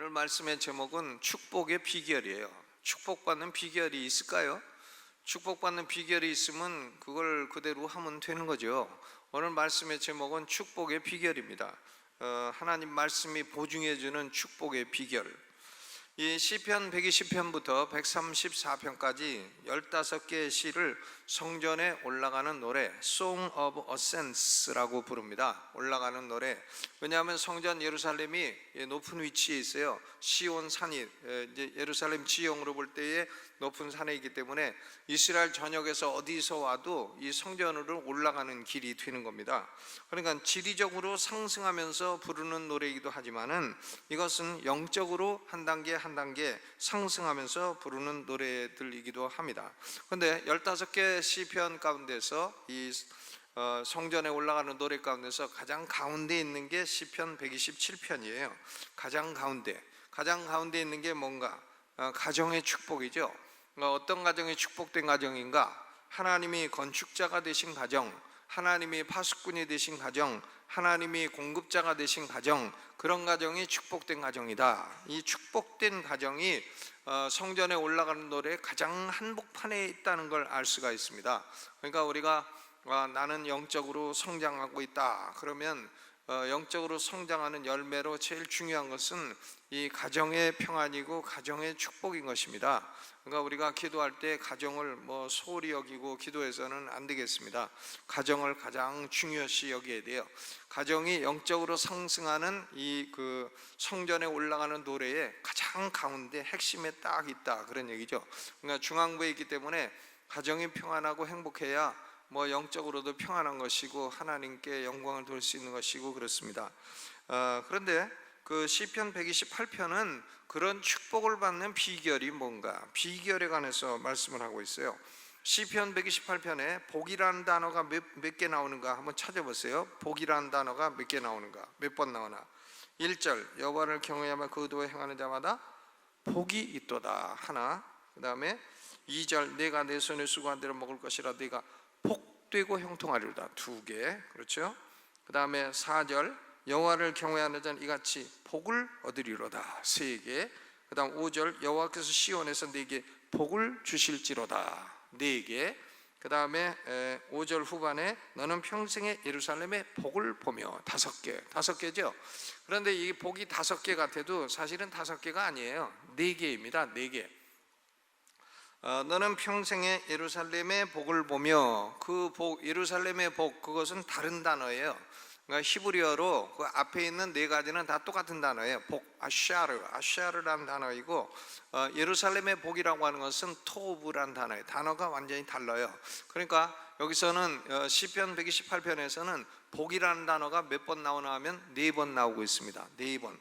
오늘 말씀의 제목은 축복의 비결이에요. 축복받는 비결이 있을까요? 축복받는 비결이 있으면 그걸 그대로 하면 되는 거죠. 오늘 말씀의 제목은 축복의 비결입니다. 하나님 말씀이 보증해주는 축복의 비결. 이 시편 120편부터 134편까지 15개의 시를 성전에 올라가는 노래 Song of Ascents라고 부릅니다. 올라가는 노래. 왜냐하면 성전 예루살렘이 높은 위치에 있어요. 시온 산이 이제 예루살렘 지형으로 볼 때에 높은 산에 있기 때문에 이스라엘 전역에서 어디서 와도 이 성전으로 올라가는 길이 되는 겁니다. 그러니까 지리적으로 상승하면서 부르는 노래이기도 하지만은 이것은 영적으로 한 단계 한 단계 상승하면서 부르는 노래들이기도 합니다. 그런데 15개 시편 가운데서 이 성전에 올라가는 노래 가운데서 가장 가운데 있는 게 시편 127편이에요. 가장 가운데 있는 게 뭔가? 가정의 축복이죠. 어떤 가정이 축복된 가정인가? 하나님이 건축자가 되신 가정, 하나님이 파수꾼이 되신 가정, 하나님이 공급자가 되신 가정, 그런 가정이 축복된 가정이다. 이 축복된 가정이 성전에 올라가는 노래의 가장 한복판에 있다는 걸 알 수가 있습니다. 그러니까 우리가 나는 영적으로 성장하고 있다 그러면 영적으로 성장하는 열매로 제일 중요한 것은 이 가정의 평안이고 가정의 축복인 것입니다. 그러니까 우리가 기도할 때 가정을 소홀히 여기고 기도해서는 안 되겠습니다. 가정을 가장 중요시 여겨야 돼요. 가정이 영적으로 상승하는 이 성전에 올라가는 노래의 가장 가운데 핵심에 딱 있다 그런 얘기죠. 그러니까 중앙부에 있기 때문에 가정이 평안하고 행복해야 영적으로도 평안한 것이고 하나님께 영광을 돌릴 수 있는 것이고 그렇습니다. 그런데 그 시편 128편은 그런 축복을 받는 비결이 뭔가, 비결에 관해서 말씀을 하고 있어요. 시편 128편에 복이라는 단어가 몇 개 나오는가 한번 찾아보세요. 복이라는 단어가 몇 개 나오는가, 몇 번 나오나. 1절 여호와를 경외하며 그 의도에 행하는 자마다 복이 있도다 하나. 그 다음에 2절 내가 내 손에 수고한 대로 먹을 것이라 내가 복되고 형통하리로다 두 개. 그렇죠? 그 다음에 4절 여호와를 경외하는 자는 이같이 복을 얻으리로다 세 개. 그 다음 5절 여호와께서 시온에서 내게 복을 주실지로다 네 개. 그 다음에 5절 후반에 너는 평생에 예루살렘의 복을 보며 다섯 개죠. 그런데 이 복이 5개 같아도 사실은 5개가 아니에요. 4개입니다. 4개. 너는 평생에 예루살렘의 복을 보며 그 복, 예루살렘의 복, 그것은 다른 단어예요. 그러니까 히브리어로 그 앞에 있는 4가지는 다 똑같은 단어예요. 복, 아샤르라는 단어이고 예루살렘의 복이라고 하는 것은 토브라는 단어예요. 단어가 완전히 달라요. 그러니까 여기서는 시편 128편에서는 복이라는 단어가 몇 번 나오나 하면 4번 나오고 있습니다. 4번.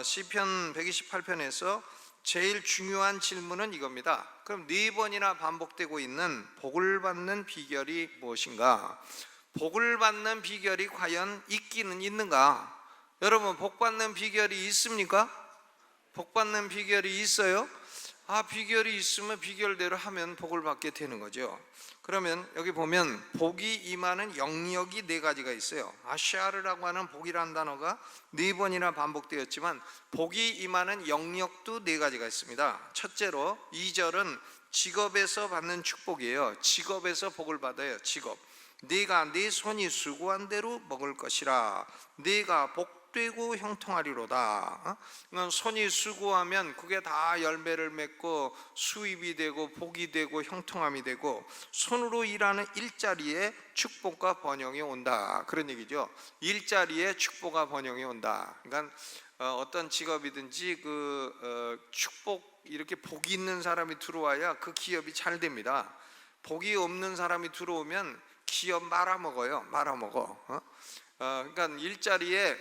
시편 128편에서 제일 중요한 질문은 이겁니다. 그럼 4번이나 반복되고 있는 복을 받는 비결이 무엇인가? 복을 받는 비결이 과연 있기는 있는가? 여러분, 복 받는 비결이 있습니까? 복 받는 비결이 있어요? 비결이 있으면 비결대로 하면 복을 받게 되는 거죠. 그러면 여기 보면 복이 임하는 영역이 4가지가 있어요. 아샤르라고 하는 복이라는 단어가 4번이나 반복되었지만 복이 임하는 영역도 4가지가 있습니다. 첫째로 2절은 직업에서 받는 축복이에요. 직업에서 복을 받아요. 직업. 네가 네 손이 수고한 대로 먹을 것이라 네가 복되고 형통하리로다. 손이 수고하면 그게 다 열매를 맺고 수입이 되고 복이 되고 형통함이 되고 손으로 일하는 일자리에 축복과 번영이 온다 그런 얘기죠. 일자리에 축복과 번영이 온다. 그러니까 어떤 직업이든지 축복, 이렇게 복이 있는 사람이 들어와야 그 기업이 잘 됩니다. 복이 없는 사람이 들어오면 기업 말아먹어요. 그러니까 일자리에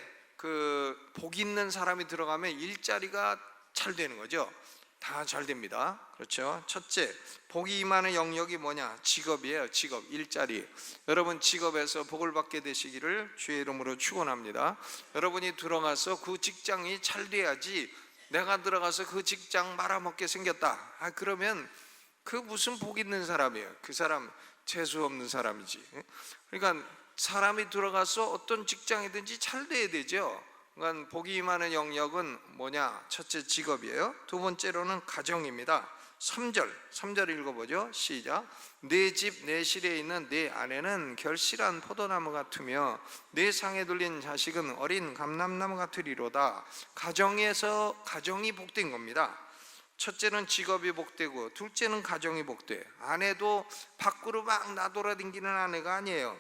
복 있는 사람이 들어가면 일자리가 잘 되는 거죠. 다 잘 됩니다. 그렇죠? 첫째, 복이 임하는 영역이 뭐냐? 직업이에요. 직업, 일자리. 여러분 직업에서 복을 받게 되시기를 주의 이름으로 축원합니다. 여러분이 들어가서 그 직장이 잘 돼야지. 내가 들어가서 그 직장 말아먹게 생겼다. 그러면 그 무슨 복 있는 사람이에요? 그 사람 재수 없는 사람이지. 그러니까 사람이 들어가서 어떤 직장이든지 잘 돼야 되죠. 그러니까 복이 임하는 영역은 뭐냐? 첫째 직업이에요. 두 번째로는 가정입니다. 3절 읽어보죠. 시작. 내 집 내 실에 있는 내 아내는 결실한 포도나무 같으며 내 상에 둘린 자식은 어린 감람나무 같으리로다. 가정이 복된 겁니다. 첫째는 직업이 복되고 둘째는 가정이 복돼. 아내도 밖으로 막 나돌아다니는 아내가 아니에요.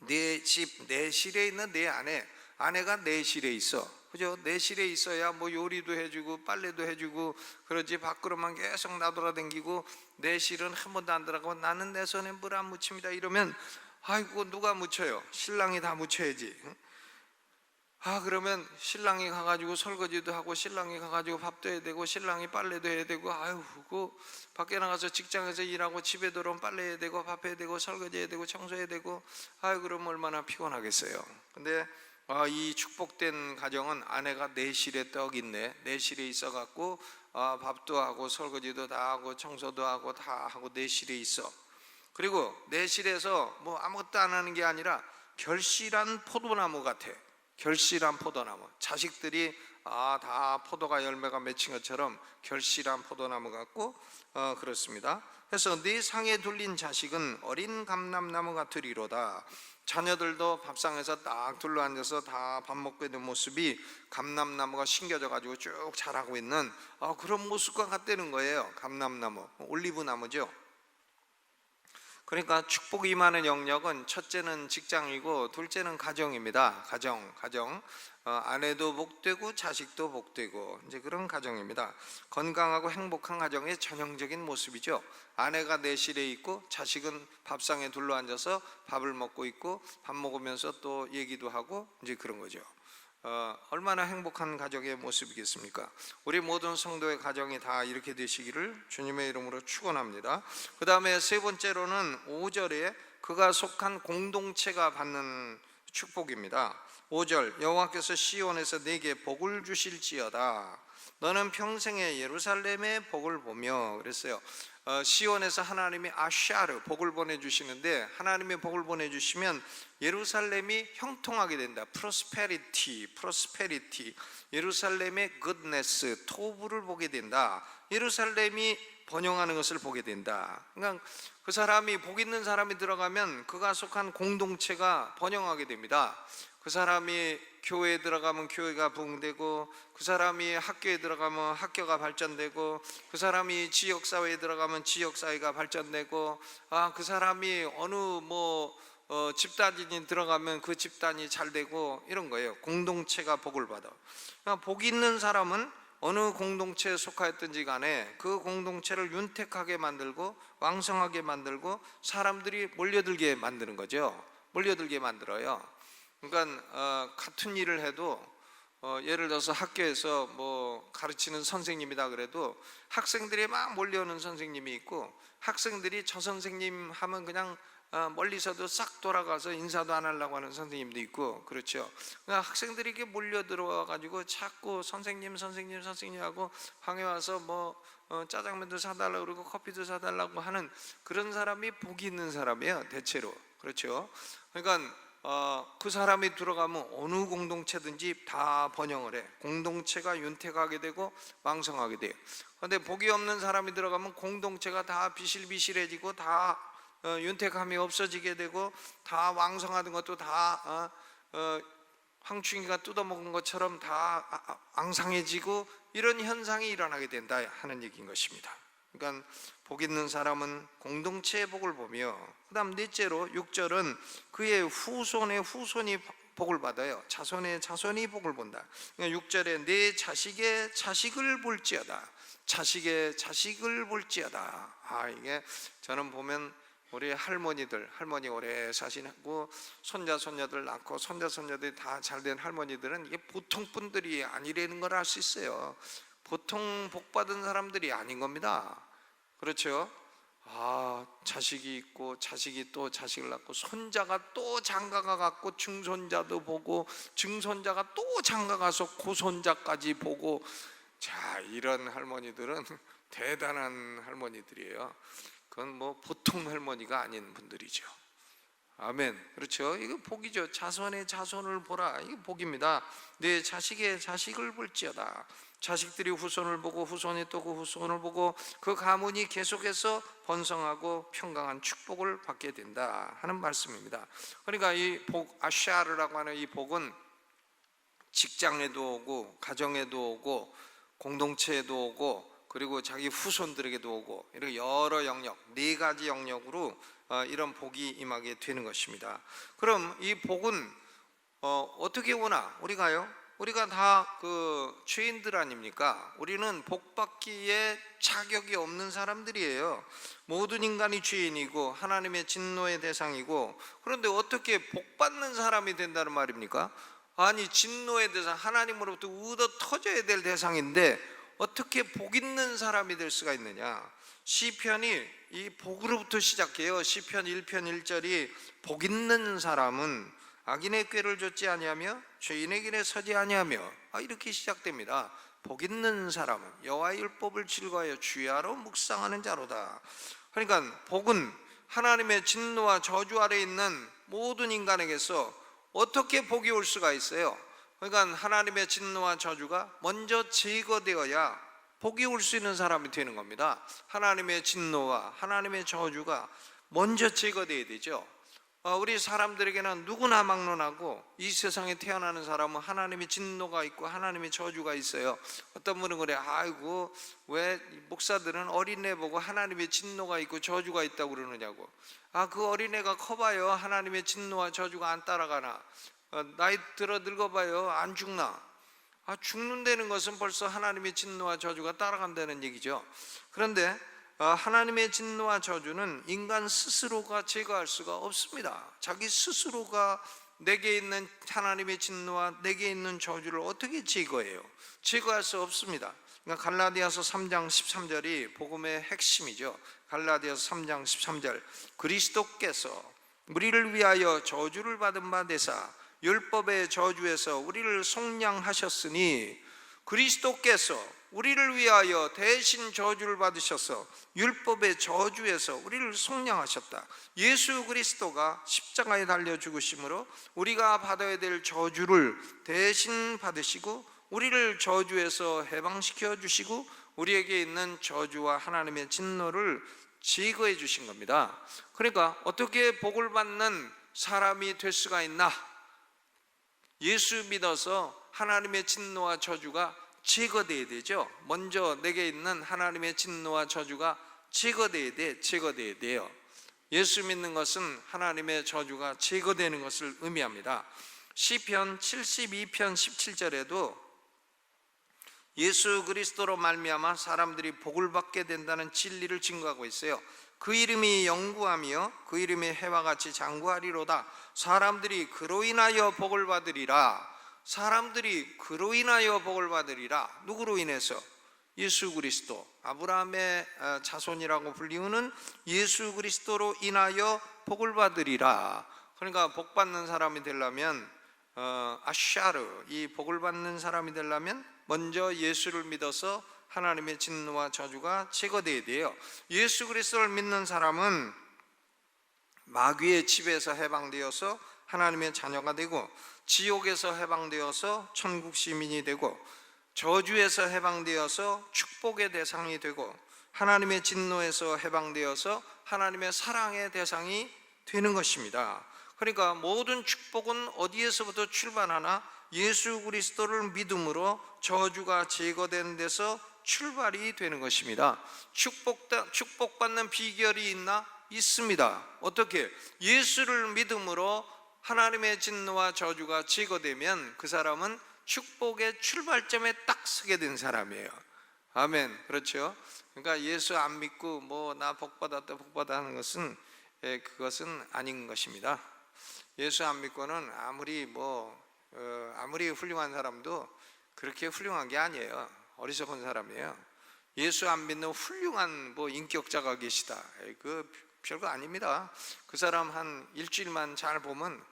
내 집 내 실에 있는 내 아내가 내 실에 있어. 그죠? 내 실에 있어야 뭐 요리도 해주고 빨래도 해주고 그러지. 밖으로만 계속 나돌아다니고 내 실은 한 번도 안 들어가고 나는 내 손에 물 안 묻힙니다 이러면 아이고 누가 묻혀요? 신랑이 다 묻혀야지. 그러면 신랑이 가가지고 설거지도 하고 신랑이 가가지고 밥도 해야 되고 신랑이 빨래도 해야 되고 그 밖에 나가서 직장에서 일하고 집에 들어오면 빨래 해야 되고 밥 해야 되고 설거지 해야 되고 청소해야 되고 그럼 얼마나 피곤하겠어요. 근데 이 축복된 가정은 아내가 내 실에 떡 있네, 내 실에 있어갖고 밥도 하고 설거지도 다 하고 청소도 하고 다 하고 내 실에 있어. 그리고 내 실에서 뭐 아무것도 안 하는 게 아니라 결실한 포도나무 같아. 결실한 포도나무. 자식들이 다 포도가 열매가 맺힌 것처럼 결실한 포도나무 같고 그렇습니다. 그래서 네 상에 둘린 자식은 어린 감람나무 같으리로다. 자녀들도 밥상에서 딱 둘러앉아서 다 밥 먹고 있는 모습이 감람나무가 심겨져 가지고 쭉 자라고 있는 그런 모습과 같다는 거예요. 감람나무, 올리브나무죠. 그러니까 축복이 임하는 영역은 첫째는 직장이고 둘째는 가정입니다. 가정. 아내도 복되고 자식도 복되고 이제 그런 가정입니다. 건강하고 행복한 가정의 전형적인 모습이죠. 아내가 내실에 있고 자식은 밥상에 둘러앉아서 밥을 먹고 있고 밥 먹으면서 또 얘기도 하고 이제 그런 거죠. 얼마나 행복한 가정의 모습이겠습니까? 우리 모든 성도의 가정이 다 이렇게 되시기를 주님의 이름으로 축원합니다. 그 다음에 세 번째로는 5절에 그가 속한 공동체가 받는 축복입니다. 5절 여호와께서 시온에서 내게 복을 주실지어다. 너는 평생에 예루살렘의 복을 보며 그랬어요. 시온에서 하나님이 아샤르 복을 보내주시는데 하나님의 복을 보내주시면 예루살렘이 형통하게 된다. 프로스페리티 예루살렘의 굿네스 토부를 보게 된다. 예루살렘이 번영하는 것을 보게 된다. 그러니까 그 사람이 복 있는 사람이 들어가면 그가 속한 공동체가 번영하게 됩니다. 그 사람이 교회에 들어가면 교회가 부흥되고 그 사람이 학교에 들어가면 학교가 발전되고 그 사람이 지역사회에 들어가면 지역사회가 발전되고 그 사람이 어느 집단이 들어가면 그 집단이 잘 되고 이런 거예요. 공동체가 복을 받아. 그러니까 복 있는 사람은 어느 공동체에 속하였든지 간에 그 공동체를 윤택하게 만들고 왕성하게 만들고 사람들이 몰려들게 만드는 거죠. 몰려들게 만들어요. 그러니까 같은 일을 해도 예를 들어서 학교에서 뭐 가르치는 선생님이다 그래도 학생들이 막 몰려오는 선생님이 있고 학생들이 저 선생님 하면 그냥 멀리서도 싹 돌아가서 인사도 안 하려고 하는 선생님도 있고 그렇죠. 그러니까 학생들이 이렇게 몰려 들어와 가지고 자꾸 선생님 하고 방에 와서 뭐 짜장면도 사달라고 그러고 커피도 사달라고 하는 그런 사람이 복이 있는 사람이에요. 대체로 그렇죠. 그러니까 그 사람이 들어가면 어느 공동체든지 다 번영을 해. 공동체가 윤택하게 되고 왕성하게 돼요. 그런데 복이 없는 사람이 들어가면 공동체가 다 비실비실해지고 다 윤택함이 없어지게 되고 다 왕성하던 것도 다 황충이가 뜯어먹은 것처럼 다 앙상해지고 이런 현상이 일어나게 된다 하는 얘기인 것입니다. 그러니까 복 있는 사람은 공동체의 복을 보며 그 다음 넷째로 6절은 그의 후손의 후손이 복을 받아요. 자손의 자손이 복을 본다. 그러니까 6절에 내 자식의 자식을 볼지어다. 자식의 자식을 볼지어다. 이게 저는 보면 우리 할머니 오래 사시고 손자손녀들 낳고 손자손녀들이 다 잘된 할머니들은 이게 보통 분들이 아니라는 걸 알 수 있어요. 보통 복 받은 사람들이 아닌 겁니다. 그렇죠? 자식이 있고 자식이 또 자식을 낳고 손자가 또 장가가 갖고 증손자도 보고 증손자가 또 장가가서 고손자까지 보고 자 이런 할머니들은 대단한 할머니들이에요. 그건 뭐 보통 할머니가 아닌 분들이죠. 아멘. 그렇죠. 이거 복이죠. 자손의 자손을 보라. 이게 복입니다. 내 자식의 자식을 볼지어다. 자식들이 후손을 보고 후손이 또 그 후손을 보고 그 가문이 계속해서 번성하고 평강한 축복을 받게 된다 하는 말씀입니다. 그러니까 이 복, 아샤르라고 하는 이 복은 직장에도 오고 가정에도 오고 공동체에도 오고 그리고 자기 후손들에게도 오고 이렇게 여러 영역, 4가지 영역으로 이런 복이 임하게 되는 것입니다. 그럼 이 복은 어떻게 오나? 우리가 다 그 죄인들 아닙니까? 우리는 복 받기에 자격이 없는 사람들이에요. 모든 인간이 죄인이고 하나님의 진노의 대상이고, 그런데 어떻게 복 받는 사람이 된다는 말입니까? 아니, 진노의 대상, 하나님으로부터 얻어 터져야 될 대상인데 어떻게 복 있는 사람이 될 수가 있느냐? 시편이 이 복으로부터 시작해요. 시편 1편 1절이 복 있는 사람은 악인의 꾀를 좇지 아니하며 죄인의 길에 서지 아니하며, 이렇게 시작됩니다. 복 있는 사람은 여호와의 율법을 즐거워하여 주야로 묵상하는 자로다. 그러니까 복은 하나님의 진노와 저주 아래 있는 모든 인간에게서 어떻게 복이 올 수가 있어요? 그러니까 하나님의 진노와 저주가 먼저 제거되어야 복이 올 수 있는 사람이 되는 겁니다. 하나님의 진노와 하나님의 저주가 먼저 제거되어야 되죠. 우리 사람들에게는 누구나 막론하고 이 세상에 태어나는 사람은 하나님의 진노가 있고 하나님의 저주가 있어요. 어떤 분은 그래, 아이고 왜 목사들은 어린애 보고 하나님의 진노가 있고 저주가 있다고 그러느냐고. 그 어린애가 커봐요 하나님의 진노와 저주가 안 따라가나? 나이 들어 늙어봐요 안 죽나? 죽는다는 것은 벌써 하나님의 진노와 저주가 따라간다는 얘기죠. 그런데 하나님의 진노와 저주는 인간 스스로가 제거할 수가 없습니다. 자기 스스로가 내게 있는 하나님의 진노와 내게 있는 저주를 어떻게 제거해요? 제거할 수 없습니다. 그러니까 갈라디아서 3장 13절이 복음의 핵심이죠. 갈라디아서 3장 13절, 그리스도께서 우리를 위하여 저주를 받은 바 되사 율법의 저주에서 우리를 속량하셨으니, 그리스도께서 우리를 위하여 대신 저주를 받으셔서 율법의 저주에서 우리를 속량하셨다. 예수 그리스도가 십자가에 달려 죽으심으로 우리가 받아야 될 저주를 대신 받으시고 우리를 저주에서 해방시켜 주시고 우리에게 있는 저주와 하나님의 진노를 제거해 주신 겁니다. 그러니까 어떻게 복을 받는 사람이 될 수가 있나? 예수 믿어서 하나님의 진노와 저주가 제거되어야 되죠. 먼저 내게 있는 하나님의 진노와 저주가 제거되어야 돼요. 예수 믿는 것은 하나님의 저주가 제거되는 것을 의미합니다. 시편 72편 17절에도 예수 그리스도로 말미암아 사람들이 복을 받게 된다는 진리를 증거하고 있어요. 그 이름이 영구하며 그 이름이 해와 같이 장구하리로다. 사람들이 그로 인하여 복을 받으리라. 사람들이 그로 인하여 복을 받으리라. 누구로 인해서? 예수 그리스도, 아브라함의 자손이라고 불리우는 예수 그리스도로 인하여 복을 받으리라. 그러니까 복 받는 사람이 되려면 아샤르, 이 복을 받는 사람이 되려면 먼저 예수를 믿어서 하나님의 진노와 저주가 제거되어야 돼요. 예수 그리스도를 믿는 사람은 마귀의 집에서 해방되어서 하나님의 자녀가 되고, 지옥에서 해방되어서 천국 시민이 되고, 저주에서 해방되어서 축복의 대상이 되고, 하나님의 진노에서 해방되어서 하나님의 사랑의 대상이 되는 것입니다. 그러니까 모든 축복은 어디에서부터 출발하나? 예수 그리스도를 믿음으로 저주가 제거된 데서 출발이 되는 것입니다. 축복받는 비결이 있나? 있습니다. 어떻게? 예수를 믿음으로 하나님의 진노와 저주가 제거되면 그 사람은 축복의 출발점에 딱 서게 된 사람이에요. 아멘. 그렇죠? 그러니까 예수 안 믿고 나 복받았다 복받아 하는 것은 그것은 아닌 것입니다. 예수 안 믿고는 아무리 훌륭한 사람도 그렇게 훌륭한 게 아니에요. 어리석은 사람이에요. 예수 안 믿는 훌륭한 인격자가 계시다, 그 별거 아닙니다. 그 사람 한 일주일만 잘 보면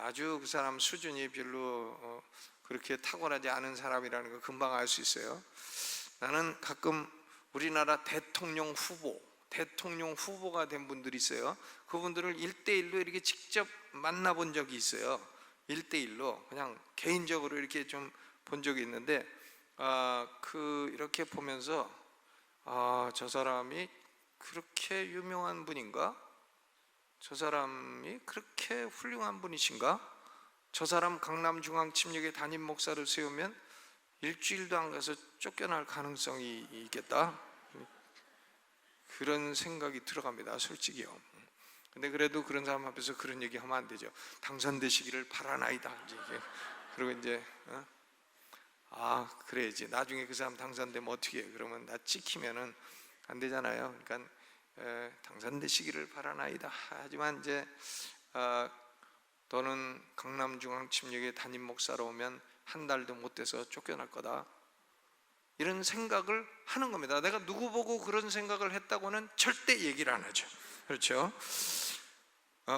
아주 그 사람 수준이 별로 그렇게 탁월하지 않은 사람이라는 거 금방 알 수 있어요. 나는 가끔 우리나라 대통령 후보, 대통령 후보가 된 분들이 있어요. 그분들을 1대1로 이렇게 직접 만나본 적이 있어요. 1대1로 그냥 개인적으로 이렇게 좀 본 적이 있는데 이렇게 보면서 저 사람이 그렇게 유명한 분인가? 저 사람이 그렇게 훌륭한 분이신가? 저 사람 강남중앙침략의 담임 목사를 세우면 일주일도 안 가서 쫓겨날 가능성이 있겠다, 그런 생각이 들어갑니다, 솔직히요. 근데 그래도 그런 사람 앞에서 그런 얘기 하면 안 되죠. 당선되시기를 바라나이다, 이제. 그리고 이제 그래야지. 나중에 그 사람 당선되면 어떻게 해? 그러면 나 찍히면은 안 되잖아요. 그러니까 당선되시기를 바라나이다. 하지만 이제 너는 강남중앙침략의 담임 목사로 오면 한 달도 못 돼서 쫓겨날 거다, 이런 생각을 하는 겁니다. 내가 누구 보고 그런 생각을 했다고는 절대 얘기를 안 하죠. 그렇죠?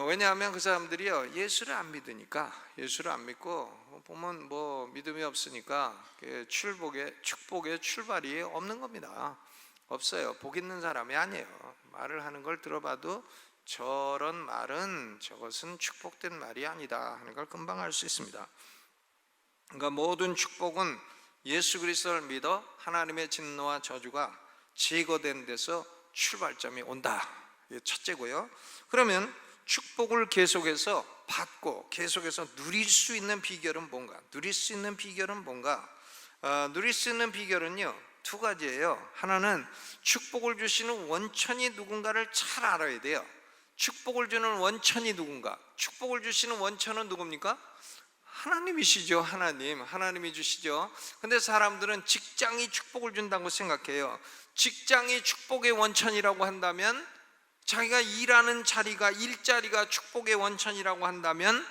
왜냐하면 그 사람들이요, 예수를 안 믿으니까. 예수를 안 믿고 보면 뭐 믿음이 없으니까 축복의 출발이 없는 겁니다. 없어요. 복 있는 사람이 아니에요. 말을 하는 걸 들어봐도 저런 말은, 저것은 축복된 말이 아니다 하는 걸 금방 알 수 있습니다. 그러니까 모든 축복은 예수 그리스도를 믿어 하나님의 진노와 저주가 제거된 데서 출발점이 온다, 이게 첫째고요. 그러면 축복을 계속해서 받고 계속해서 누릴 수 있는 비결은 뭔가? 누릴 수 있는 비결은 뭔가? 누릴 수 있는 비결은요, 두 가지예요. 하나는 축복을 주시는 원천이 누군가를 잘 알아야 돼요. 축복을 주는 원천이 누군가? 축복을 주시는 원천은 누굽니까? 하나님이시죠. 하나님이 주시죠. 근데 사람들은 직장이 축복을 준다고 생각해요. 직장이 축복의 원천이라고 한다면, 자기가 일하는 일자리가 축복의 원천이라고 한다면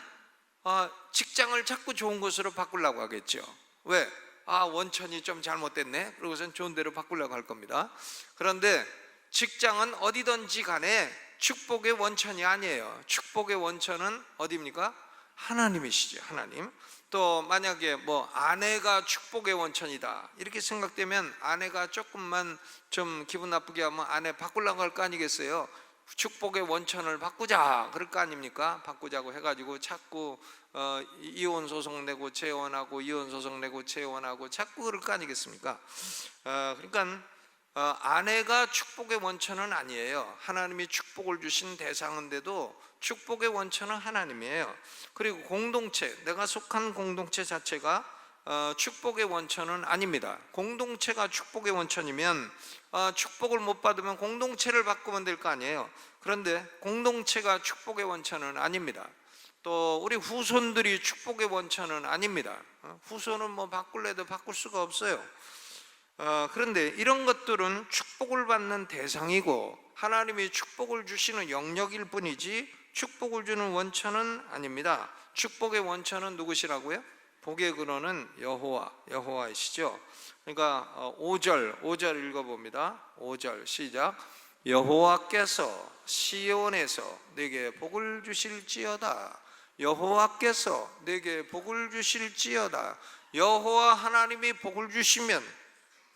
직장을 자꾸 좋은 곳으로 바꾸려고 하겠죠. 왜? 원천이 좀 잘못됐네, 그러고선 좋은 데로 바꾸려고 할 겁니다. 그런데 직장은 어디든지 간에 축복의 원천이 아니에요. 축복의 원천은 어디입니까? 하나님이시죠. 하나님. 또 만약에 아내가 축복의 원천이다 이렇게 생각되면, 아내가 조금만 좀 기분 나쁘게 하면 아내 바꾸려고 할 거 아니겠어요? 축복의 원천을 바꾸자 그럴 거 아닙니까? 바꾸자고 해가지고 자꾸 이혼 소송 내고 재혼하고, 이혼 소송 내고 재혼하고, 자꾸 그럴 거 아니겠습니까? 그러니까 아내가 축복의 원천은 아니에요. 하나님이 축복을 주신 대상인데도 축복의 원천은 하나님이에요. 그리고 공동체, 내가 속한 공동체 자체가 축복의 원천은 아닙니다. 공동체가 축복의 원천이면 축복을 못 받으면 공동체를 바꾸면 될 거 아니에요. 그런데 공동체가 축복의 원천은 아닙니다. 또 우리 후손들이 축복의 원천은 아닙니다. 후손은 바꿀래도 바꿀 수가 없어요. 그런데 이런 것들은 축복을 받는 대상이고 하나님이 축복을 주시는 영역일 뿐이지 축복을 주는 원천은 아닙니다. 축복의 원천은 누구시라고요? 복의 근원은 여호와이시죠. 그러니까 5절 읽어봅니다. 5절 시작. 여호와께서 시온에서 내게 복을 주실지어다. 여호와께서 내게 복을 주실지어다. 여호와 하나님이 복을 주시면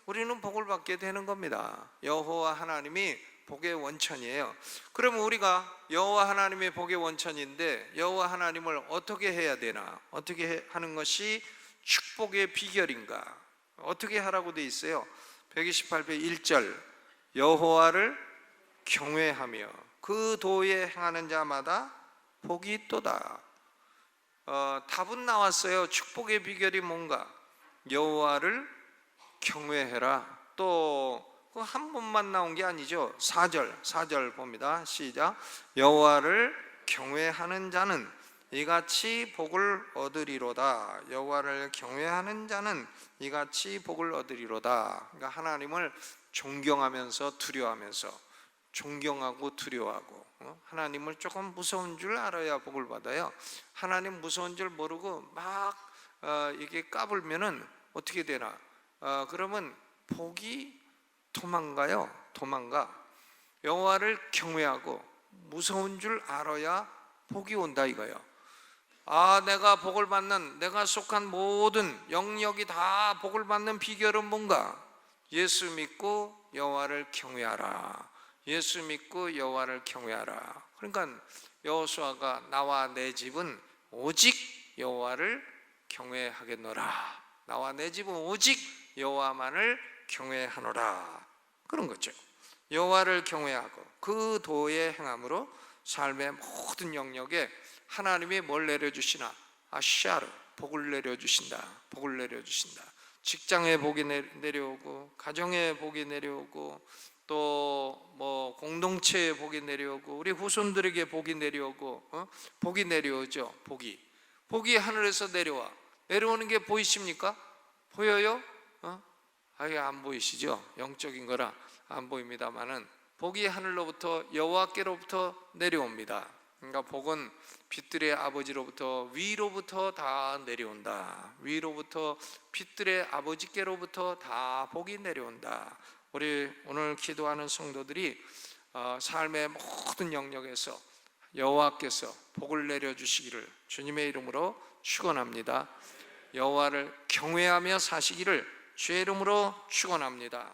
우리는 복을 받게 되는 겁니다. 여호와 하나님이 복의 원천이에요. 그러면 우리가 여호와 하나님의 복의 원천인데 여호와 하나님을 어떻게 해야 되나? 어떻게 하는 것이 축복의 비결인가? 어떻게 하라고 돼 있어요? 128편 1절 여호와를 경외하며 그 도에 행하는 자마다 복이 있도다. 답은 나왔어요. 축복의 비결이 뭔가? 여호와를 경외해라. 또 한 번만 나온 게 아니죠. 4절 봅니다. 시작. 여호와를 경외하는 자는 이같이 복을 얻으리로다. 여호와를 경외하는 자는 이같이 복을 얻으리로다. 그러니까 하나님을 존경하면서 두려워하면서, 존경하고 두려워하고, 하나님을 조금 무서운 줄 알아야 복을 받아요. 하나님 무서운 줄 모르고 막 이게 까불면은 어떻게 되나? 그러면 복이 도망가. 여호와를 경외하고 무서운 줄 알아야 복이 온다 이거예요. 내가 복을 받는, 내가 속한 모든 영역이 다 복을 받는 비결은 뭔가? 예수 믿고 여호와를 경외하라. 예수 믿고 여호와를 경외하라. 그러니까 여호수아가 나와 내 집은 오직 여호와를 경외하겠노라. 나와 내 집은 오직 여호와만을 경외하노라. 그런 거죠. 여호와를 경외하고 그 도에 행함으로 삶의 모든 영역에 하나님이 뭘 내려주시나? 아샤르, 복을 내려주신다. 복을 내려주신다. 직장에 복이 내려오고, 가정에 복이 내려오고, 또 뭐 공동체에 복이 내려오고, 우리 후손들에게 복이 내려오고, 복이 내려오죠. 복이 하늘에서 내려오는 게 보이십니까? 보여요? 아예 안 보이시죠? 영적인 거라 안 보입니다만은 복이 하늘로부터 여호와께로부터 내려옵니다. 그러니까 복은 빛들의 아버지로부터 위로부터 다 내려온다. 위로부터 빛들의 아버지께로부터 다 복이 내려온다. 우리 오늘 기도하는 성도들이 삶의 모든 영역에서 여호와께서 복을 내려주시기를 주님의 이름으로 축원합니다. 여호와를 경외하며 사시기를 주의 이름으로 축원합니다.